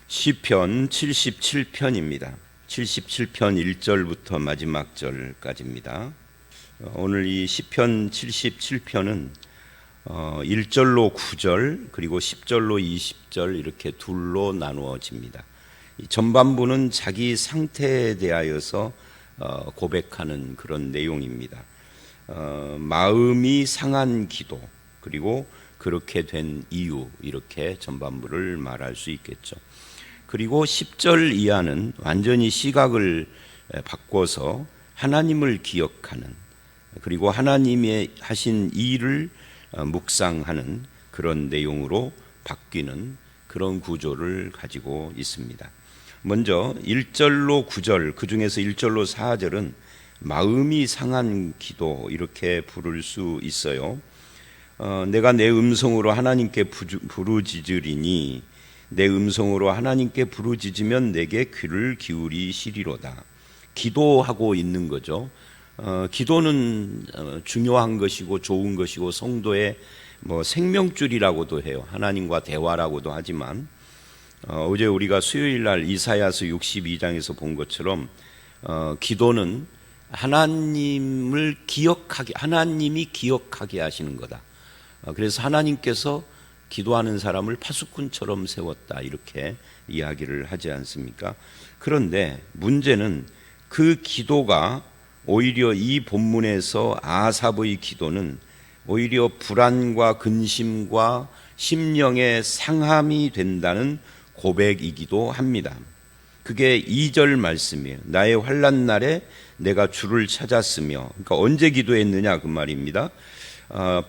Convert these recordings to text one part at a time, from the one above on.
시편 77편입니다. 77편 1절부터 마지막 절까지입니다. 오늘 이 시편 77편은 1절로 9절 그리고 10절로 20절 이렇게 둘로 나누어집니다. 이 전반부는 자기 상태에 대하여서 고백하는 그런 내용입니다. 마음이 상한 기도 그리고 그렇게 된 이유, 이렇게 전반부를 말할 수 있겠죠. 그리고 10절 이하는 완전히 시각을 바꿔서 하나님을 기억하는, 그리고 하나님의 하신 일을 묵상하는 그런 내용으로 바뀌는 그런 구조를 가지고 있습니다. 먼저 1절로 9절, 그 중에서 1절로 4절은 마음이 상한 기도, 이렇게 부를 수 있어요. 내가 내 음성으로 하나님께 부르짖으리니 내 음성으로 하나님께 부르짖으면 내게 귀를 기울이시리로다. 기도하고 있는 거죠. 기도는 중요한 것이고 좋은 것이고 성도의 생명줄이라고도 해요. 하나님과 대화라고도 하지만 어제 우리가 수요일 날 이사야서 62장에서 본 것처럼 기도는 하나님이 기억하게 하시는 거다. 그래서 하나님께서 기도하는 사람을 파수꾼처럼 세웠다, 이렇게 이야기를 하지 않습니까? 그런데 문제는 그 기도가 오히려 이 본문에서 아삽의 기도는 오히려 불안과 근심과 심령의 상함이 된다는 고백이기도 합니다. 그게 2절 말씀이에요. 나의 환난 날에 내가 주를 찾았으며, 그러니까 언제 기도했느냐 그 말입니다.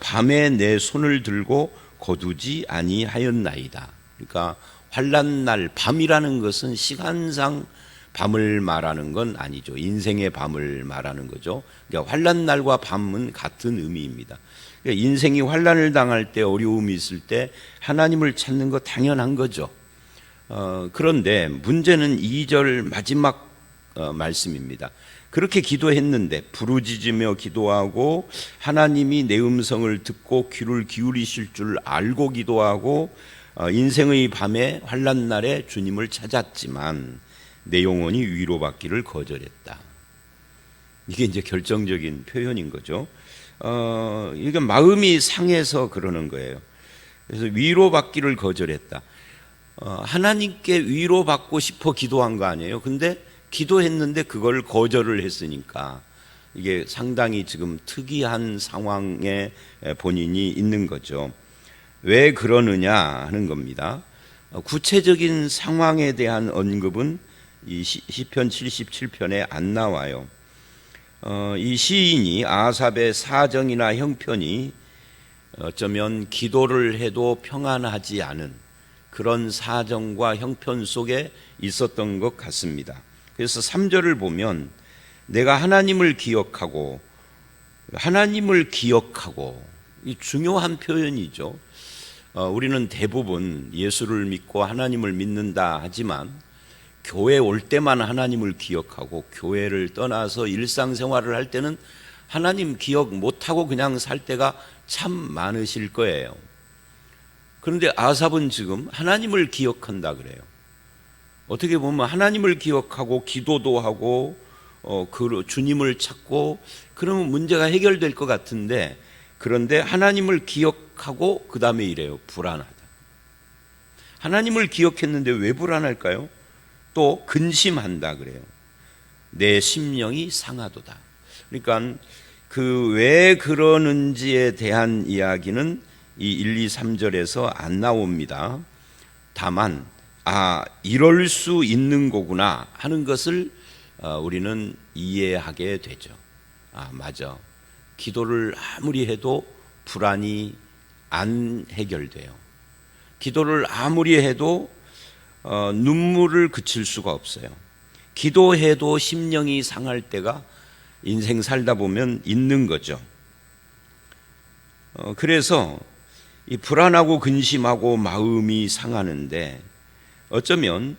밤에 내 손을 들고 거두지 아니하였나이다. 그러니까 환난 날, 밤이라는 것은 시간상 밤을 말하는 건 아니죠. 인생의 밤을 말하는 거죠. 그러니까 환난 날과 밤은 같은 의미입니다. 그러니까 인생이 환난을 당할 때, 어려움이 있을 때 하나님을 찾는 거 당연한 거죠. 그런데 문제는 2절 마지막 말씀입니다. 그렇게 기도했는데, 부르짖으며 기도하고 하나님이 내 음성을 듣고 귀를 기울이실 줄 알고 기도하고 인생의 밤에 환난 날에 주님을 찾았지만 내 영혼이 위로받기를 거절했다. 이게 이제 결정적인 표현인 거죠. 이게 마음이 상해서 그러는 거예요. 그래서 위로받기를 거절했다. 하나님께 위로받고 싶어 기도한 거 아니에요? 근데 기도했는데 그걸 거절을 했으니까 이게 상당히 지금 특이한 상황에 본인이 있는 거죠. 왜 그러느냐 하는 겁니다. 구체적인 상황에 대한 언급은 이 시편 77편에 안 나와요. 이 시인이 아삽의 사정이나 형편이 어쩌면 기도를 해도 평안하지 않은 그런 사정과 형편 속에 있었던 것 같습니다. 그래서 3절을 보면 내가 하나님을 기억하고, 이 중요한 표현이죠. 우리는 대부분 예수를 믿고 하나님을 믿는다 하지만 교회 올 때만 하나님을 기억하고 교회를 떠나서 일상생활을 할 때는 하나님 기억 못하고 그냥 살 때가 참 많으실 거예요. 그런데 아삽은 지금 하나님을 기억한다 그래요. 어떻게 보면 하나님을 기억하고 기도도 하고 주님을 찾고 그러면 문제가 해결될 것 같은데, 그런데 하나님을 기억하고 그 다음에 이래요. 불안하다. 하나님을 기억했는데 왜 불안할까요? 또 근심한다 그래요. 내 심령이 상하도다. 그러니까 그 왜 그러는지에 대한 이야기는 이 1, 2, 3절에서 안 나옵니다. 다만 이럴 수 있는 거구나 하는 것을 우리는 이해하게 되죠. 맞아. 기도를 아무리 해도 불안이 안 해결돼요. 기도를 아무리 해도 눈물을 그칠 수가 없어요. 기도해도 심령이 상할 때가 인생 살다 보면 있는 거죠. 그래서 이 불안하고 근심하고 마음이 상하는데 어쩌면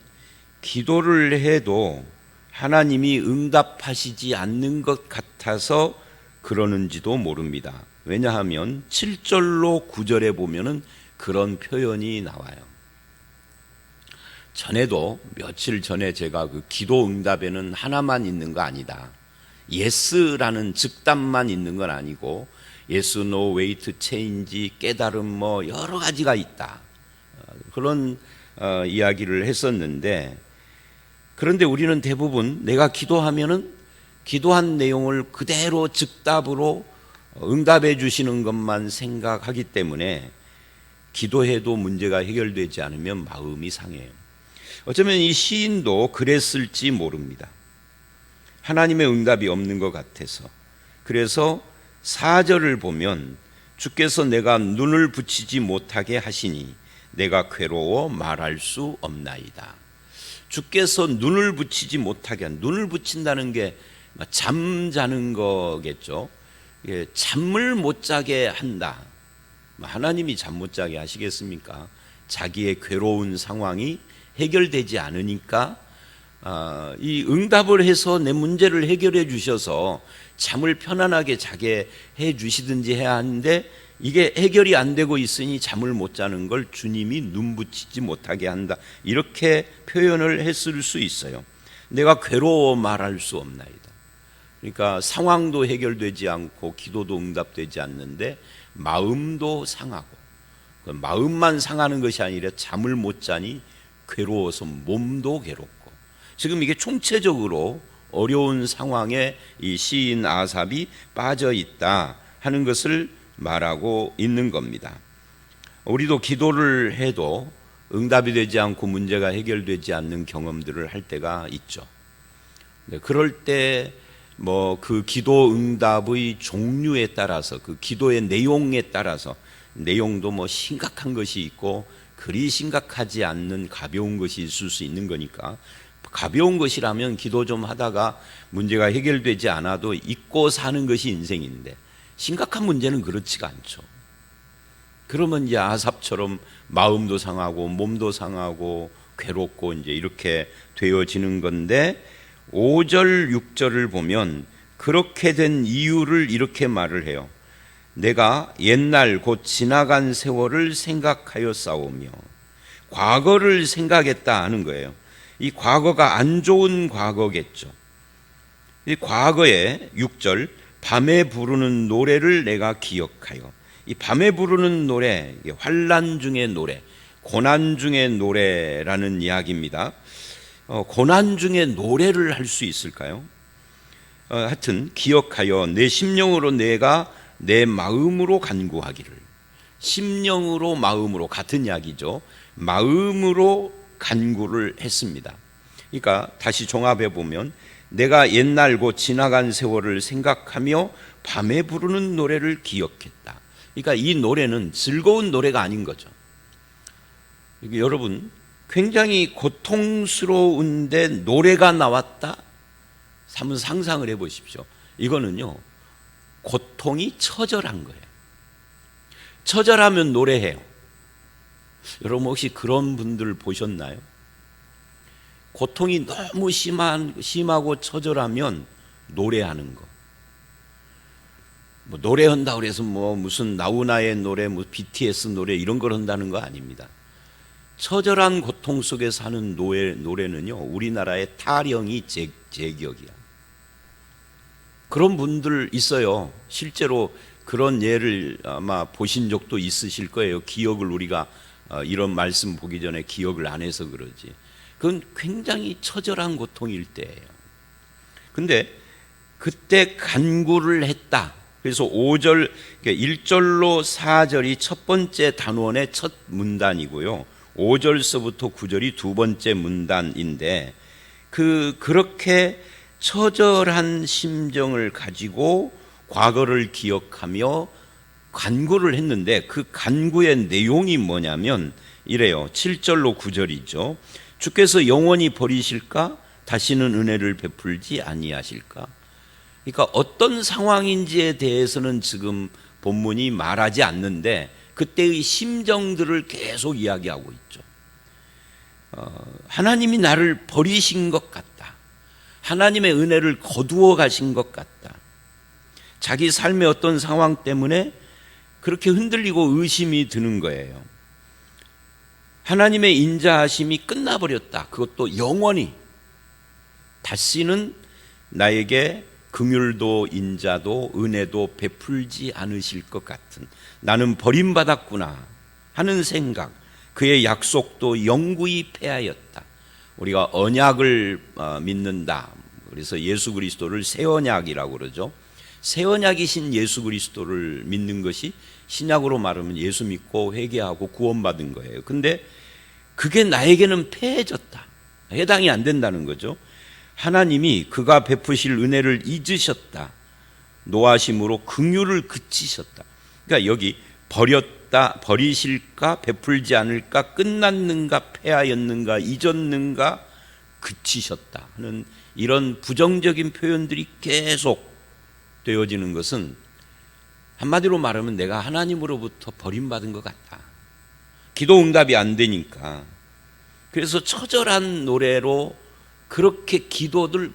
기도를 해도 하나님이 응답하시지 않는 것 같아서 그러는지도 모릅니다. 왜냐하면 7절로 9절에 보면은 그런 표현이 나와요. 전에도 며칠 전에 제가 그 기도 응답에는 하나만 있는 거 아니다. 예스라는 즉답만 있는 건 아니고 예스, 노, 웨이트, 체인지, 깨달음 뭐 여러 가지가 있다. 그런 이야기를 했었는데, 그런데 우리는 대부분 내가 기도하면은 기도한 내용을 그대로 즉답으로 응답해 주시는 것만 생각하기 때문에 기도해도 문제가 해결되지 않으면 마음이 상해요. 어쩌면 이 시인도 그랬을지 모릅니다. 하나님의 응답이 없는 것 같아서. 그래서 4절을 보면 주께서 내가 눈을 붙이지 못하게 하시니 내가 괴로워 말할 수 없나이다. 주께서 눈을 붙이지 못하게 눈을 붙인다는 게 잠자는 거겠죠. 잠을 못 자게 한다. 하나님이 잠 못 자게 하시겠습니까? 자기의 괴로운 상황이 해결되지 않으니까 이 응답을 해서 내 문제를 해결해 주셔서 잠을 편안하게 자게 해 주시든지 해야 하는데, 이게 해결이 안 되고 있으니 잠을 못 자는 걸 주님이 눈 붙이지 못하게 한다, 이렇게 표현을 했을 수 있어요. 내가 괴로워 말할 수 없나이다. 그러니까 상황도 해결되지 않고 기도도 응답되지 않는데 마음도 상하고, 마음만 상하는 것이 아니라 잠을 못 자니 괴로워서 몸도 괴롭고, 지금 이게 총체적으로 어려운 상황에 이 시인 아삽이 빠져 있다 하는 것을 말하고 있는 겁니다. 우리도 기도를 해도 응답이 되지 않고 문제가 해결되지 않는 경험들을 할 때가 있죠. 그럴 때 뭐 그 기도 응답의 종류에 따라서, 그 기도의 내용에 따라서, 내용도 뭐 심각한 것이 있고 그리 심각하지 않는 가벼운 것이 있을 수 있는 거니까, 가벼운 것이라면 기도 좀 하다가 문제가 해결되지 않아도 잊고 사는 것이 인생인데, 심각한 문제는 그렇지가 않죠. 그러면 이제 아삽처럼 마음도 상하고 몸도 상하고 괴롭고 이제 이렇게 되어지는 건데, 5절 6절을 보면 그렇게 된 이유를 이렇게 말을 해요. 내가 옛날 곧 지나간 세월을 생각하여 싸우며, 과거를 생각했다 하는 거예요. 이 과거가 안 좋은 과거겠죠. 이 과거에 6절 밤에 부르는 노래를 내가 기억하여, 이 밤에 부르는 노래, 환난 중의 노래, 고난 중의 노래라는 이야기입니다. 고난 중에 노래를 할 수 있을까요? 하여튼 기억하여 내 심령으로 내가 내 마음으로 간구하기를. 심령으로 마음으로 같은 이야기죠. 마음으로 간구를 했습니다. 그러니까 다시 종합해 보면 내가 옛날 곧 지나간 세월을 생각하며 밤에 부르는 노래를 기억했다. 그러니까 이 노래는 즐거운 노래가 아닌 거죠. 여러분, 굉장히 고통스러운데 노래가 나왔다? 한번 상상을 해 보십시오. 이거는요, 고통이 처절한 거예요. 처절하면 노래해요. 여러분 혹시 그런 분들 보셨나요? 고통이 너무 심하고 처절하면 노래하는 거. 뭐 노래한다고 해서 뭐 무슨 나훈아의 노래, 뭐 BTS 노래 이런 걸 한다는 거 아닙니다. 처절한 고통 속에서 하는 노래는요, 우리나라의 타령이 제격이야. 그런 분들 있어요. 실제로 그런 예를 아마 보신 적도 있으실 거예요. 기억을 우리가 이런 말씀 보기 전에 기억을 안 해서 그러지. 그건 굉장히 처절한 고통일 때예요. 근데 그때 간구를 했다. 그래서 5절, 1절로 4절이 첫 번째 단원의 첫 문단이고요. 5절서부터 9절이 두 번째 문단인데, 그렇게 처절한 심정을 가지고 과거를 기억하며 간구를 했는데, 그 간구의 내용이 뭐냐면 이래요. 7절로 9절이죠. 주께서 영원히 버리실까? 다시는 은혜를 베풀지 아니하실까? 그러니까 어떤 상황인지에 대해서는 지금 본문이 말하지 않는데 그때의 심정들을 계속 이야기하고 있죠. 하나님이 나를 버리신 것 같다. 하나님의 은혜를 거두어 가신 것 같다. 자기 삶의 어떤 상황 때문에 그렇게 흔들리고 의심이 드는 거예요. 하나님의 인자하심이 끝나버렸다. 그것도 영원히. 다시는 나에게 긍휼도 인자도 은혜도 베풀지 않으실 것 같은, 나는 버림받았구나 하는 생각, 그의 약속도 영구히 패하였다. 우리가 언약을 믿는다. 그래서 예수 그리스도를 새 언약이라고 그러죠. 새 언약이신 예수 그리스도를 믿는 것이 신약으로 말하면 예수 믿고 회개하고 구원받은 거예요. 근데 그게 나에게는 패해졌다. 해당이 안 된다는 거죠. 하나님이 그가 베푸실 은혜를 잊으셨다. 노하심으로 긍휼을 그치셨다. 그러니까 여기 버렸다, 버리실까, 베풀지 않을까, 끝났는가, 패하였는가, 잊었는가, 그치셨다 하는 이런 부정적인 표현들이 계속 되어지는 것은 한마디로 말하면 내가 하나님으로부터 버림받은 것 같다. 기도 응답이 안 되니까. 그래서 처절한 노래로 그렇게 기도를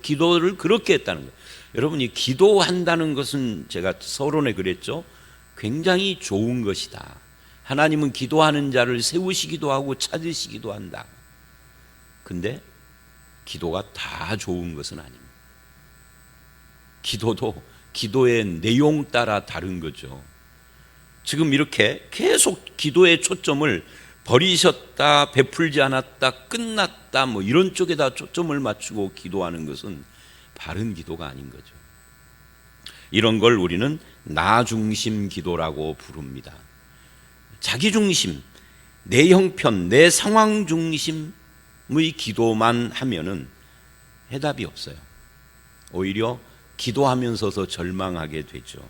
그렇게 했다는 거예요. 여러분이 기도한다는 것은 제가 서론에 그랬죠. 굉장히 좋은 것이다. 하나님은 기도하는 자를 세우시기도 하고 찾으시기도 한다. 근데 기도가 다 좋은 것은 아닙니다. 기도도 기도의 내용 따라 다른 거죠. 지금 이렇게 계속 기도의 초점을 버리셨다, 베풀지 않았다, 끝났다, 뭐 이런 쪽에다 초점을 맞추고 기도하는 것은 바른 기도가 아닌 거죠. 이런 걸 우리는 나 중심 기도라고 부릅니다. 자기 중심, 내 형편, 내 상황 중심의 기도만 하면은 해답이 없어요. 오히려 기도하면서도 절망하게 되죠.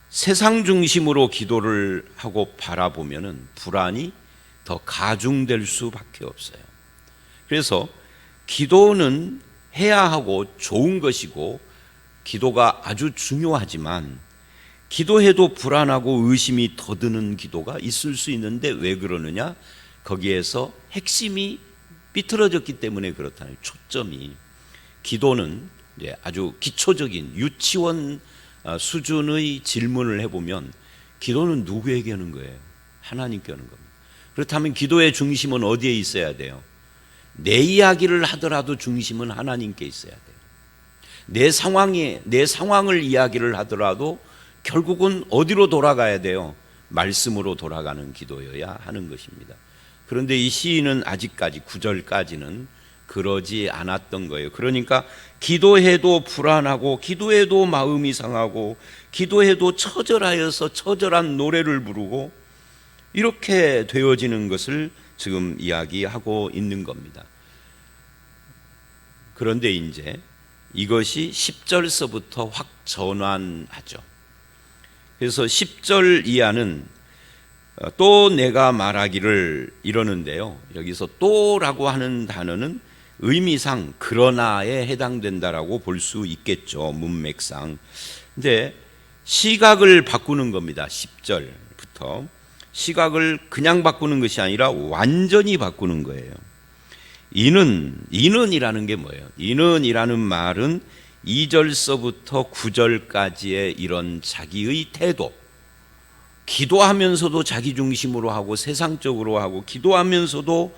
세상 중심으로 기도를 하고 바라보면은 불안이 더 가중될 수밖에 없어요. 그래서 기도는 해야 하고 좋은 것이고 기도가 아주 중요하지만 기도해도 불안하고 의심이 더 드는 기도가 있을 수 있는데 왜 그러느냐? 거기에서 핵심이 삐뚤어졌기 때문에 그렇다는 초점이. 기도는 아주 기초적인 유치원 수준의 질문을 해보면 기도는 누구에게 하는 거예요? 하나님께 하는 겁니다. 그렇다면 기도의 중심은 어디에 있어야 돼요? 내 이야기를 하더라도 중심은 하나님께 있어야 돼요. 내 상황을 이야기를 하더라도 결국은 어디로 돌아가야 돼요? 말씀으로 돌아가는 기도여야 하는 것입니다. 그런데 이 시인은 아직까지 9절까지는 그러지 않았던 거예요. 그러니까 기도해도 불안하고 기도해도 마음이 상하고 기도해도 처절하여서 처절한 노래를 부르고 이렇게 되어지는 것을 지금 이야기하고 있는 겁니다. 그런데 이제 이것이 10절서부터 확 전환하죠. 그래서 10절 이하는 또 내가 말하기를 이러는데요. 여기서 또라고 하는 단어는 의미상 그러나에 해당된다라고 볼 수 있겠죠. 문맥상. 근데 시각을 바꾸는 겁니다. 10절부터. 시각을 그냥 바꾸는 것이 아니라 완전히 바꾸는 거예요. 이는이라는 게 뭐예요? 이는이라는 말은 2절서부터 9절까지의 이런 자기의 태도, 기도하면서도 자기 중심으로 하고 세상적으로 하고 기도하면서도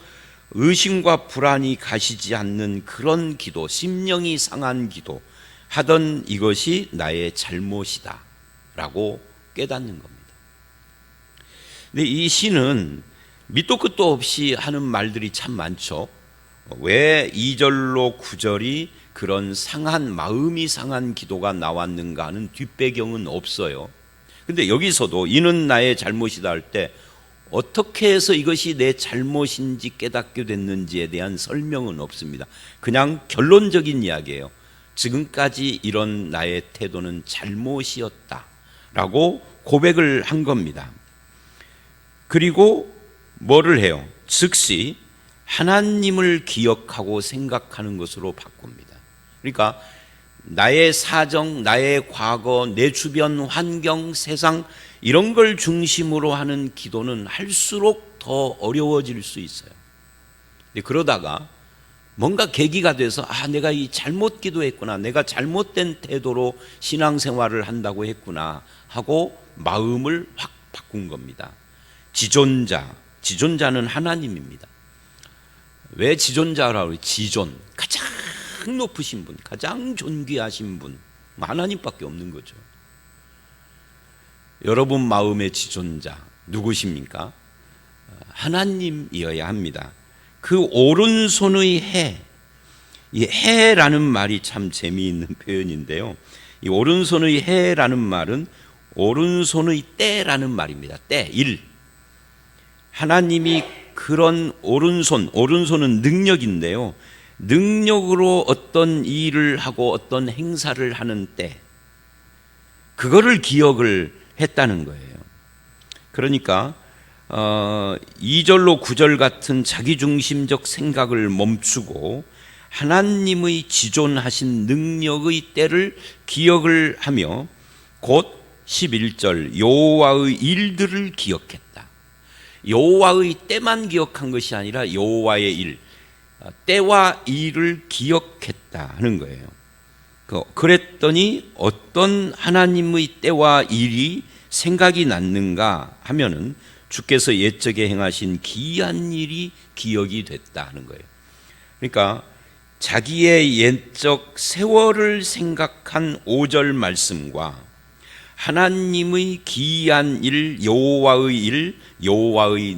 의심과 불안이 가시지 않는 그런 기도, 심령이 상한 기도 하던 이것이 나의 잘못이다 라고 깨닫는 겁니다. 근데 이 시는 밑도 끝도 없이 하는 말들이 참 많죠. 왜 2절로 9절이 그런 상한, 마음이 상한 기도가 나왔는가 하는 뒷배경은 없어요. 근데 여기서도 이는 나의 잘못이다 할 때 어떻게 해서 이것이 내 잘못인지 깨닫게 됐는지에 대한 설명은 없습니다. 그냥 결론적인 이야기예요. 지금까지 이런 나의 태도는 잘못이었다라고 고백을 한 겁니다. 그리고 뭐를 해요? 즉시 하나님을 기억하고 생각하는 것으로 바꿉니다. 그러니까 나의 사정, 나의 과거, 내 주변 환경, 세상 이런 걸 중심으로 하는 기도는 할수록 더 어려워질 수 있어요. 근데 그러다가 뭔가 계기가 돼서 내가 이 잘못 기도했구나, 내가 잘못된 태도로 신앙생활을 한다고 했구나 하고 마음을 확 바꾼 겁니다. 지존자, 지존자는 하나님입니다. 왜 지존자라고 해요? 지존, 가장 높으신 분, 가장 존귀하신 분, 하나님밖에 없는 거죠. 여러분 마음의 지존자 누구십니까? 하나님이어야 합니다. 그 오른손의 해, 이 해라는 말이 참 재미있는 표현인데요. 이 오른손의 해라는 말은 오른손의 때라는 말입니다. 때, 일. 하나님이 그런 오른손은 능력인데요. 능력으로 어떤 일을 하고 어떤 행사를 하는 때, 그거를 기억을 했다는 거예요. 그러니까 2절로 9절 같은 자기중심적 생각을 멈추고 하나님의 지존하신 능력의 때를 기억을 하며 곧 11절 여호와의 일들을 기억했다. 여호와의 때만 기억한 것이 아니라 여호와의 일, 때와 일을 기억했다 하는 거예요. 그랬더니 어떤 하나님의 때와 일이 생각이 났는가 하면은 주께서 옛적에 행하신 기이한 일이 기억이 됐다 하는 거예요. 그러니까 자기의 옛적 세월을 생각한 5절 말씀과 하나님의 기이한 일, 여호와의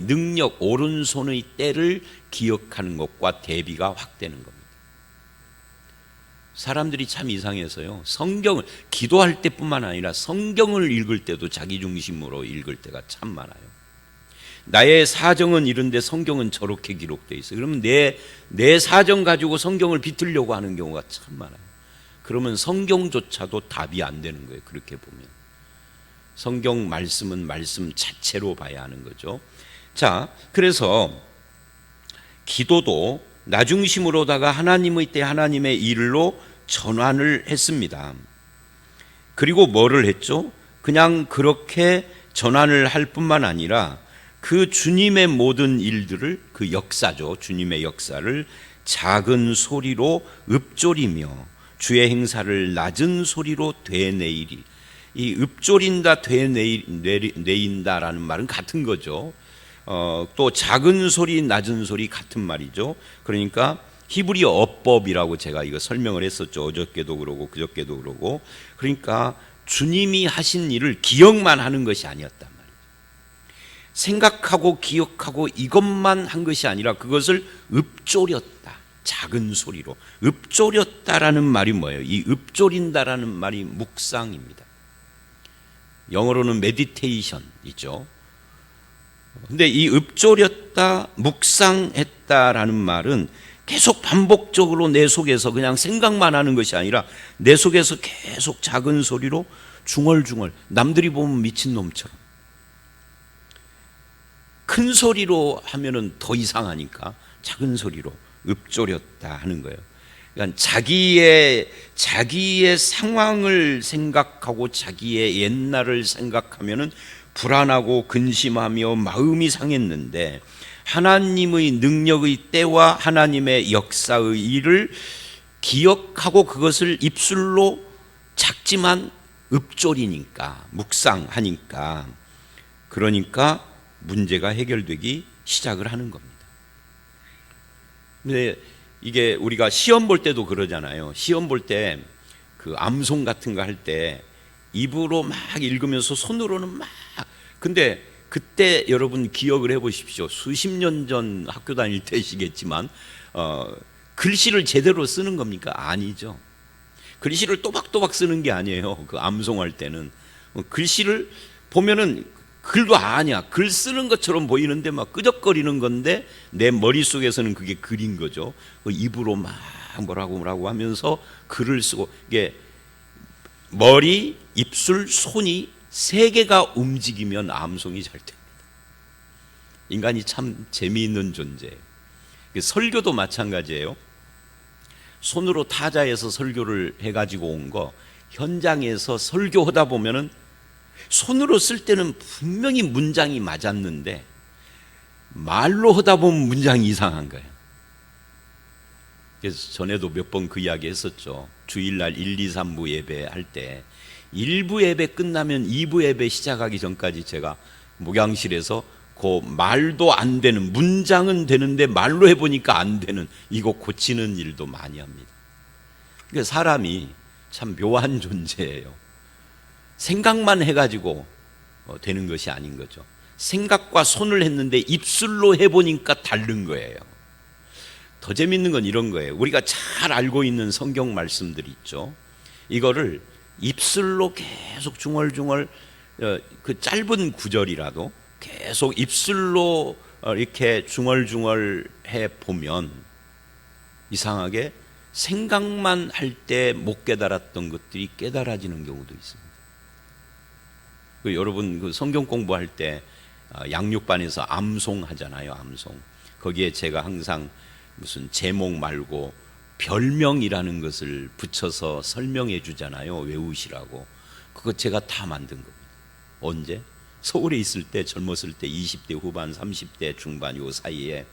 능력, 오른손의 때를 기억하는 것과 대비가 확 되는 겁니다. 사람들이 참 이상해서요, 성경을 기도할 때뿐만 아니라 성경을 읽을 때도 자기 중심으로 읽을 때가 참 많아요. 나의 사정은 이런데 성경은 저렇게 기록되어 있어요. 그러면 내 사정 가지고 성경을 비틀려고 하는 경우가 참 많아요. 그러면 성경조차도 답이 안 되는 거예요. 그렇게 보면 성경 말씀은 말씀 자체로 봐야 하는 거죠. 자, 그래서 기도도 나 중심으로다가 하나님의 때 하나님의 일로 전환을 했습니다. 그리고 뭐를 했죠? 그냥 그렇게 전환을 할 뿐만 아니라 그 주님의 모든 일들을, 그 역사죠, 주님의 역사를 작은 소리로 읊조리며 주의 행사를 낮은 소리로 되뇌이리. 이 읊조린다, 되뇌인다라는 말은 같은 거죠. 또 작은 소리, 낮은 소리 같은 말이죠. 그러니까 히브리어 어법이라고 제가 이거 설명을 했었죠. 어저께도 그러고 그저께도 그러고. 그러니까 주님이 하신 일을 기억만 하는 것이 아니었단 말이죠. 생각하고 기억하고 이것만 한 것이 아니라 그것을 읊조렸다. 작은 소리로 읊조렸다라는 말이 뭐예요? 이 읊조린다라는 말이 묵상입니다. 영어로는 메디테이션이죠. 근데 이 읊조렸다, 묵상했다라는 말은 계속 반복적으로 내 속에서 그냥 생각만 하는 것이 아니라 내 속에서 계속 작은 소리로 중얼중얼, 남들이 보면 미친놈처럼, 큰 소리로 하면은 더 이상하니까 작은 소리로 읊조렸다 하는 거예요. 그러니까 자기의 상황을 생각하고 자기의 옛날을 생각하면은 불안하고 근심하며 마음이 상했는데 하나님의 능력의 때와 하나님의 역사의 일을 기억하고 그것을 입술로 작지만 읊조리니까, 묵상하니까, 그러니까 문제가 해결되기 시작을 하는 겁니다. 근데 이게 우리가 시험 볼 때도 그러잖아요. 시험 볼 때 그 암송 같은 거 할 때 입으로 막 읽으면서 손으로는 막, 근데 그때 여러분 기억을 해보십시오. 수십 년 전 학교 다닐 때시겠지만 글씨를 제대로 쓰는 겁니까? 아니죠. 글씨를 또박또박 쓰는 게 아니에요. 그 암송할 때는 글씨를 보면은 글도 아니야. 글 쓰는 것처럼 보이는데 막 끄적거리는 건데 내 머릿속에서는 그게 글인 거죠. 입으로 막 뭐라고 하면서 글을 쓰고, 이게 머리, 입술, 손이 세 개가 움직이면 암송이 잘 됩니다. 인간이 참 재미있는 존재예요. 설교도 마찬가지예요. 손으로 타자해서 설교를 해가지고 온 거, 현장에서 설교하다 보면은 손으로 쓸 때는 분명히 문장이 맞았는데 말로 하다 보면 문장이 이상한 거예요. 그래서 전에도 몇 번 그 이야기 했었죠. 주일날 1, 2, 3부 예배 할 때 1부 예배 끝나면 2부 예배 시작하기 전까지 제가 목양실에서 않고 말도 안 되는, 문장은 되는데 말로 해보니까 안 되는, 이거 고치는 일도 많이 합니다. 그러니까 사람이 참 묘한 존재예요. 생각만 해가지고 되는 것이 아닌 거죠. 생각과 손을 했는데 입술로 해보니까 다른 거예요. 더 재밌는 건 이런 거예요. 우리가 잘 알고 있는 성경 말씀들이 있죠. 이거를 입술로 계속 중얼중얼, 그 짧은 구절이라도 계속 입술로 이렇게 중얼중얼 해 보면 이상하게 생각만 할 때 못 깨달았던 것들이 깨달아지는 경우도 있습니다. 여러분 그 성경 공부할 때 양육반에서 암송 하잖아요. 암송. 거기에 제가 항상 무슨 제목 말고 별명이라는 것을 붙여서 설명해 주잖아요. 외우시라고. 그거 제가 다 만든 겁니다. 언제? 서울에 있을 때, 젊었을 때 20대 후반 30대 중반 요 사이에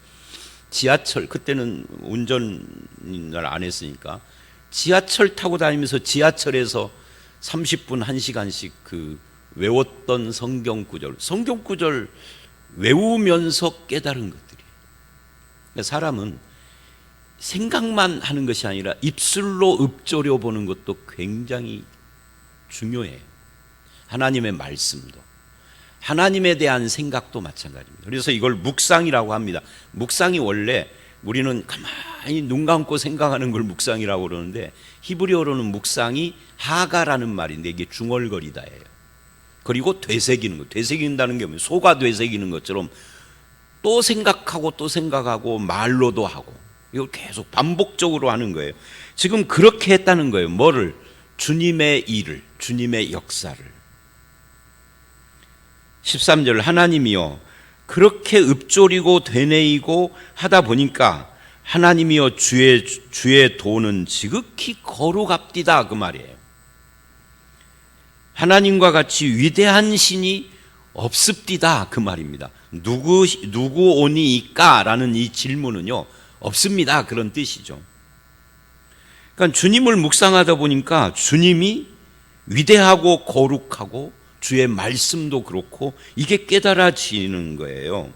지하철, 그때는 운전을 안 했으니까 지하철 타고 다니면서 지하철에서 30분 1시간씩 그 외웠던 성경 구절 외우면서 깨달은 것들이에요. 그러니까 사람은 생각만 하는 것이 아니라 입술로 읊조려 보는 것도 굉장히 중요해요. 하나님의 말씀도, 하나님에 대한 생각도 마찬가지입니다. 그래서 이걸 묵상이라고 합니다. 묵상이 원래 우리는 가만히 눈 감고 생각하는 걸 묵상이라고 그러는데 히브리어로는 묵상이 하가라는 말인데 이게 중얼거리다예요. 그리고 되새기는 거. 되새긴다는 게 뭐예요? 소가 되새기는 것처럼 또 생각하고 또 생각하고 말로도 하고 이걸 계속 반복적으로 하는 거예요. 지금 그렇게 했다는 거예요. 뭐를? 주님의 일을, 주님의 역사를. 13절 하나님이여 그렇게 읊조리고 되뇌이고 하다 보니까 하나님이여 주의 도는 지극히 거룩합디다 그 말이에요. 하나님과 같이 위대한 신이 없습디다 그 말입니다. 누구 오니이까 라는 이 질문은요 없습니다 그런 뜻이죠. 그러니까 주님을 묵상하다 보니까 주님이 위대하고 거룩하고 주의 말씀도 그렇고 이게 깨달아지는 거예요.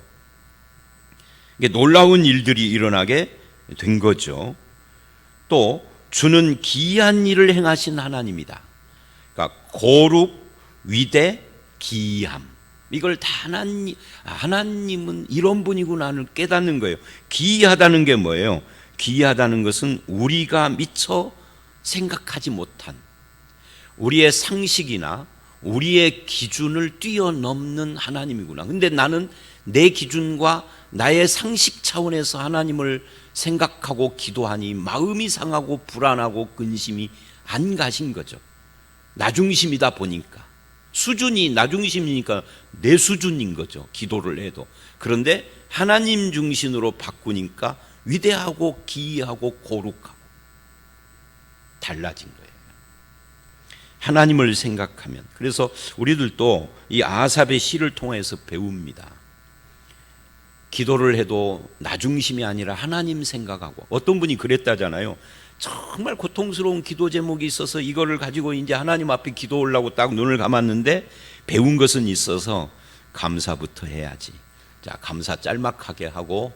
이게 놀라운 일들이 일어나게 된 거죠. 또 주는 기이한 일을 행하신 하나님이다. 그러니까 거룩, 위대, 기이함 이걸 다 하나님은 이런 분이구나를 깨닫는 거예요. 기이하다는 게 뭐예요? 기이하다는 것은 우리가 미처 생각하지 못한 우리의 상식이나 우리의 기준을 뛰어넘는 하나님이구나. 근데 나는 내 기준과 나의 상식 차원에서 하나님을 생각하고 기도하니 마음이 상하고 불안하고 근심이 안 가신 거죠. 나중심이다 보니까 수준이 나중심이니까 내 수준인 거죠. 기도를 해도. 그런데 하나님 중심으로 바꾸니까 위대하고 기이하고 거룩하고 달라진 거예요. 하나님을 생각하면. 그래서 우리들도 이 아삽의 시를 통해서 배웁니다. 기도를 해도 나중심이 아니라 하나님 생각하고. 어떤 분이 그랬다잖아요. 정말 고통스러운 기도 제목이 있어서 이거를 가지고 이제 하나님 앞에 기도 올라고 딱 눈을 감았는데 배운 것은 있어서 감사부터 해야지. 자, 감사 짤막하게 하고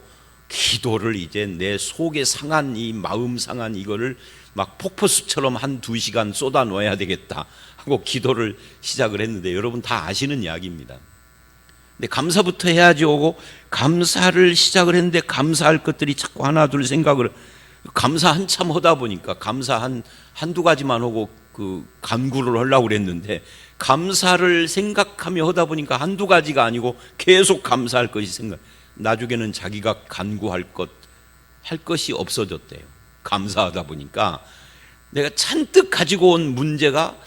기도를 이제 내 속에 상한 이 마음 상한 이거를 막 폭포수처럼 1-2시간 쏟아 놓아야 되겠다 하고 기도를 시작을 했는데 여러분 다 아시는 이야기입니다. 근데 감사부터 해야지 오고 감사를 시작을 했는데 감사할 것들이 자꾸 하나 둘 생각을 감사 한참 하다 보니까 감사 한두 가지만 하고 그 간구를 하려고 그랬는데 감사를 생각하며 하다 보니까 한두 가지가 아니고 계속 감사할 것이 생각. 나중에는 자기가 간구할 할 것이 없어졌대요. 감사하다 보니까 내가 잔뜩 가지고 온 문제가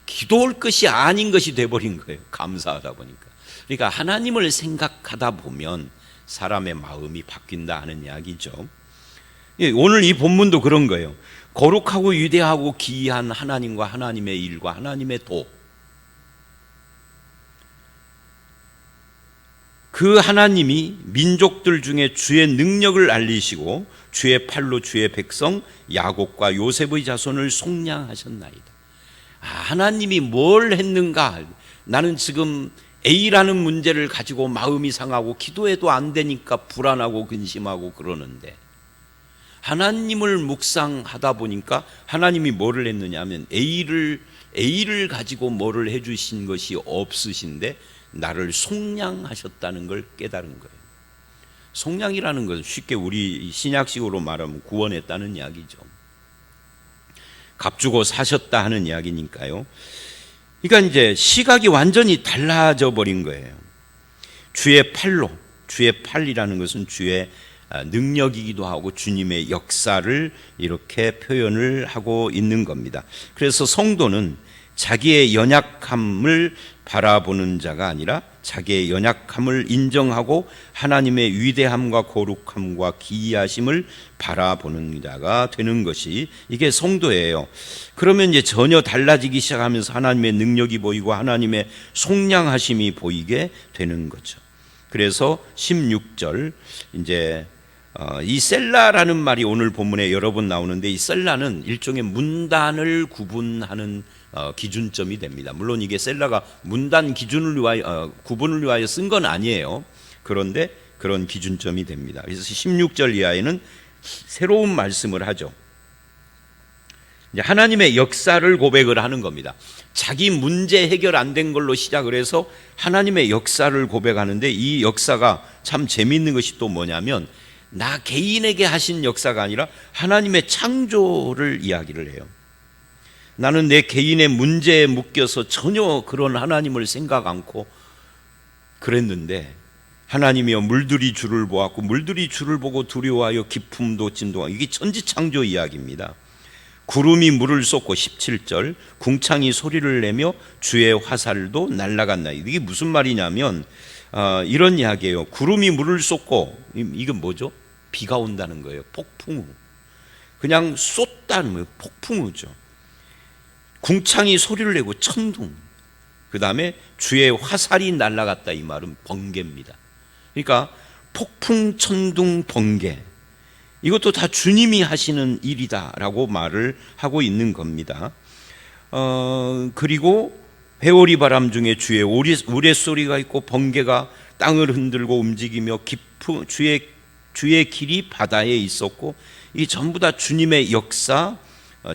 기도할 것이 아닌 것이 돼버린 거예요. 감사하다 보니까. 그러니까 하나님을 생각하다 보면 사람의 마음이 바뀐다 하는 이야기죠. 오늘 이 본문도 그런 거예요. 거룩하고 위대하고 기이한 하나님과 하나님의 일과 하나님의 도. 그 하나님이 민족들 중에 주의 능력을 알리시고 주의 팔로 주의 백성 야곱과 요셉의 자손을 속량하셨나이다. 하나님이 뭘 했는가? 나는 지금 A라는 문제를 가지고 마음이 상하고 기도해도 안 되니까 불안하고 근심하고 그러는데, 하나님을 묵상하다 보니까 하나님이 뭐를 했느냐 하면 A를 가지고 뭐를 해주신 것이 없으신데 나를 속량하셨다는 걸 깨달은 거예요. 속량이라는 것은 쉽게 우리 신약식으로 말하면 구원했다는 이야기죠. 값주고 사셨다 하는 이야기니까요. 그러니까 이제 시각이 완전히 달라져 버린 거예요. 주의 팔이라는 것은 주의 능력이기도 하고 주님의 역사를 이렇게 표현을 하고 있는 겁니다. 그래서 성도는 자기의 연약함을 바라보는 자가 아니라 자기의 연약함을 인정하고 하나님의 위대함과 거룩함과 기이하심을 바라보는 자가 되는 것이 이게 성도예요. 그러면 이제 전혀 달라지기 시작하면서 하나님의 능력이 보이고 하나님의 속량하심이 보이게 되는 거죠. 그래서 16절 이제 이 셀라라는 말이 오늘 본문에 여러 번 나오는데, 이 셀라는 일종의 문단을 구분하는 기준점이 됩니다. 물론 이게 셀라가 문단 기준을 위하여 구분을 위하여 쓴 건 아니에요. 그런데 그런 기준점이 됩니다. 그래서 16절 이하에는 새로운 말씀을 하죠. 이제 하나님의 역사를 고백을 하는 겁니다. 자기 문제 해결 안 된 걸로 시작을 해서 하나님의 역사를 고백하는데, 이 역사가 참 재미있는 것이 또 뭐냐면 나 개인에게 하신 역사가 아니라 하나님의 창조를 이야기를 해요. 나는 내 개인의 문제에 묶여서 전혀 그런 하나님을 생각 않고 그랬는데, 하나님이여 물들이 주를 보았고 물들이 주를 보고 두려워하여 기품도 진동하고, 이게 천지창조 이야기입니다. 구름이 물을 쏟고 17절 궁창이 소리를 내며 주의 화살도 날아갔나. 이게 무슨 말이냐면 이런 이야기예요. 구름이 물을 쏟고, 이건 뭐죠? 비가 온다는 거예요. 폭풍우. 그냥 쏟다는 거예요. 폭풍우죠. 궁창이 소리를 내고 천둥, 그 다음에 주의 화살이 날아갔다, 이 말은 번개입니다. 그러니까 폭풍, 천둥, 번개, 이것도 다 주님이 하시는 일이다라고 말을 하고 있는 겁니다. 그리고 회오리 바람 중에 주의 우레소리가 있고 번개가 땅을 흔들고 움직이며 주의 길이 바다에 있었고, 이 전부 다 주님의 역사,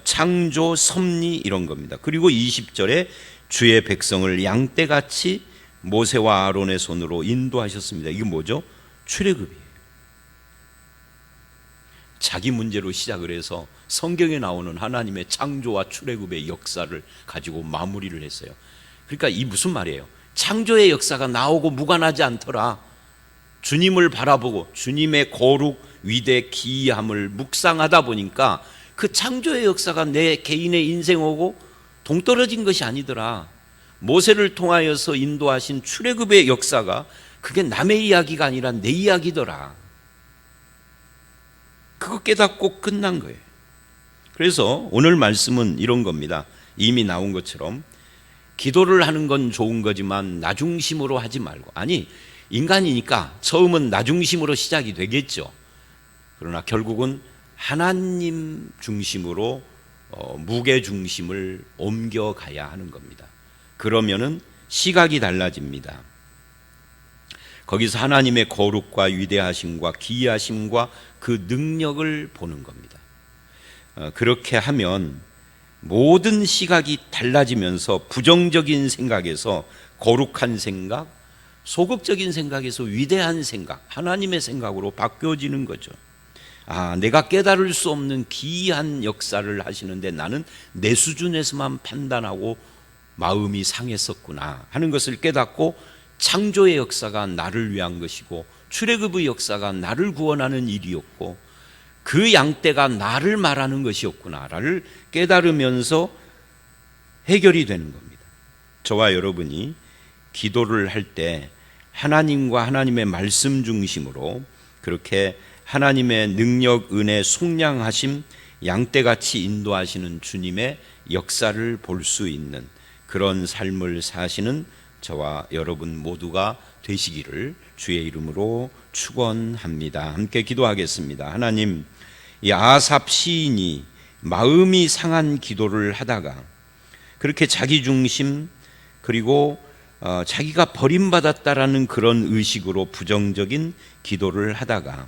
창조, 섭리 이런 겁니다. 그리고 20절에 주의 백성을 양떼같이 모세와 아론의 손으로 인도하셨습니다. 이게 뭐죠? 출애굽이에요. 자기 문제로 시작을 해서 성경에 나오는 하나님의 창조와 출애굽의 역사를 가지고 마무리를 했어요. 그러니까 이 무슨 말이에요? 창조의 역사가 나오고 무관하지 않더라. 주님을 바라보고 주님의 거룩, 위대, 기이함을 묵상하다 보니까 그 창조의 역사가 내 개인의 인생하고 동떨어진 것이 아니더라. 모세를 통하여서 인도하신 출애굽의 역사가 그게 남의 이야기가 아니라 내 이야기더라. 그거 깨닫고 끝난 거예요. 그래서 오늘 말씀은 이런 겁니다. 이미 나온 것처럼 기도를 하는 건 좋은 거지만 나 중심으로 하지 말고, 아니 인간이니까 처음은 나 중심으로 시작이 되겠죠. 그러나 결국은 하나님 중심으로 무게 중심을 옮겨가야 하는 겁니다. 그러면은 시각이 달라집니다. 거기서 하나님의 거룩과 위대하심과 기이하심과 그 능력을 보는 겁니다. 그렇게 하면 모든 시각이 달라지면서 부정적인 생각에서 거룩한 생각, 소극적인 생각에서 위대한 생각, 하나님의 생각으로 바뀌어지는 거죠. 아, 내가 깨달을 수 없는 기이한 역사를 하시는데 나는 내 수준에서만 판단하고 마음이 상했었구나 하는 것을 깨닫고, 창조의 역사가 나를 위한 것이고 출애굽의 역사가 나를 구원하는 일이었고 그 양떼가 나를 말하는 것이었구나를 깨달으면서 해결이 되는 겁니다. 저와 여러분이 기도를 할 때 하나님과 하나님의 말씀 중심으로 그렇게 하나님의 능력, 은혜, 속량하심, 양떼같이 인도하시는 주님의 역사를 볼 수 있는 그런 삶을 사시는 저와 여러분 모두가 되시기를 주의 이름으로 축원합니다. 함께 기도하겠습니다. 하나님, 이 아삽 시인이 마음이 상한 기도를 하다가 그렇게 자기 중심, 그리고 자기가 버림받았다라는 그런 의식으로 부정적인 기도를 하다가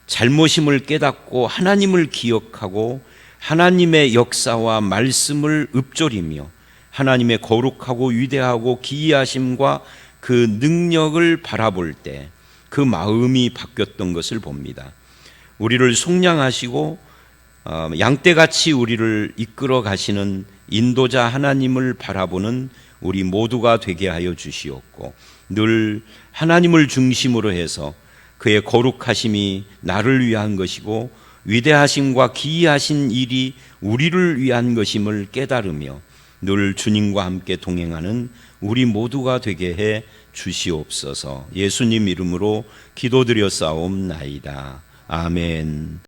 잘못임을 깨닫고 하나님을 기억하고 하나님의 역사와 말씀을 읊조리며 하나님의 거룩하고 위대하고 기이하심과 그 능력을 바라볼 때 그 마음이 바뀌었던 것을 봅니다. 우리를 속량하시고 양떼같이 우리를 이끌어 가시는 인도자 하나님을 바라보는 우리 모두가 되게 하여 주시옵고, 늘 하나님을 중심으로 해서 그의 거룩하심이 나를 위한 것이고 위대하심과 기이하신 일이 우리를 위한 것임을 깨달으며 늘 주님과 함께 동행하는 우리 모두가 되게 해 주시옵소서. 예수님 이름으로 기도드렸사옵나이다. 아멘.